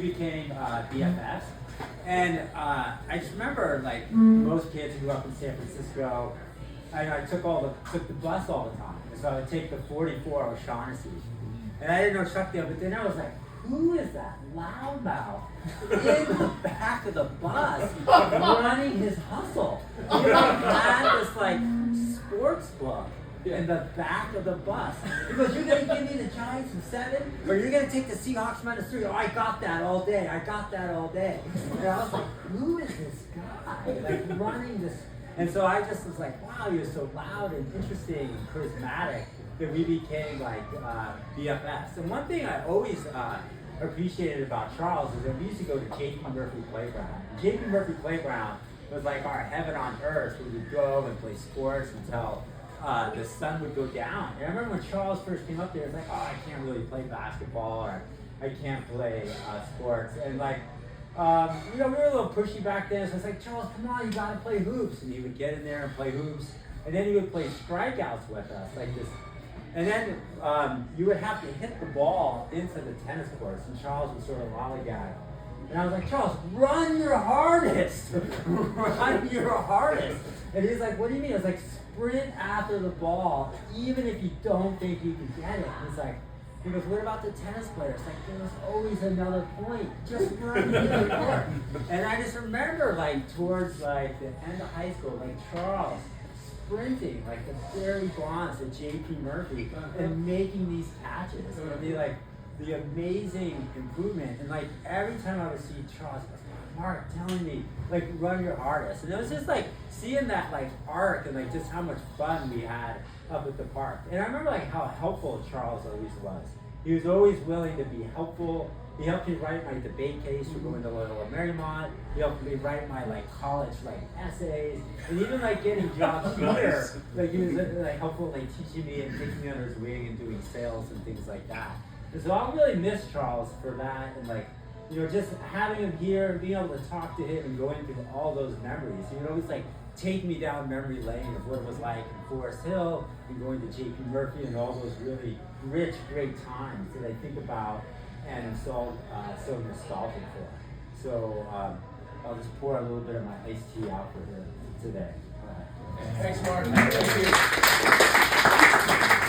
became BFFs, and I just remember like most kids who grew up in San Francisco, I took the bus all the time, and so I would take the 44 O'Shaughnessy, and I didn't know Chuck there, but then I was like, who is that loudmouth in the back of the bus running his hustle? He like had this like sports book in the back of the bus. He goes, you're going to give me the Giants in 7? Or you're going to take the Seahawks -3? Oh, I got that all day. I got that all day. And I was like, who is this guy? Like running this. And so I just was like, wow, you're so loud and interesting and charismatic that we became like BFFs. And one thing I always appreciated about Charles is that we used to go to J.P. Murphy Playground. J.P. Murphy Playground was like our heaven on earth. We would go and play sports until the sun would go down. And I remember when Charles first came up there, it was like, oh, I can't really play basketball, or I can't play sports. And like, we were a little pushy back then, so I was like, Charles, come on, you gotta play hoops. And he would get in there and play hoops. And then he would play strikeouts with us, like this. And then you would have to hit the ball into the tennis courts, and Charles would sort of lollygag. And I was like, Charles, run your hardest! Run your hardest! And he's like, what do you mean? I was like, sprint after the ball, even if you don't think you can get it. And he's like, he goes, what about the tennis players? Like, there's always another point. Just run the court. And I just remember, like, towards like the end of high school, like Charles sprinting like the Barry Bonds at J.P. Murphy and making these catches. It would be like the amazing improvement. And like every time I would see Charles, I was like, Mark telling me, like, run your hardest. And it was just like seeing that like arc and like just how much fun we had up at the park. And I remember like how helpful Charles always was. He was always willing to be helpful. He helped me write my debate case for going to Loyola Marymount. He helped me write my like college like essays, and even like getting jobs here. Like he was like helpful, like teaching me and taking me under his wing and doing sales and things like that. And so I'll really miss Charles for that, and like, you know, just having him here and being able to talk to him and going through all those memories. He would always like take me down memory lane of what it was like in Forest Hill and going to J.P. Murphy and all those really rich, great times that I think about and I'm so nostalgic for. So I'll just pour a little bit of my iced tea out for him today. Thanks, Mark. Thank you.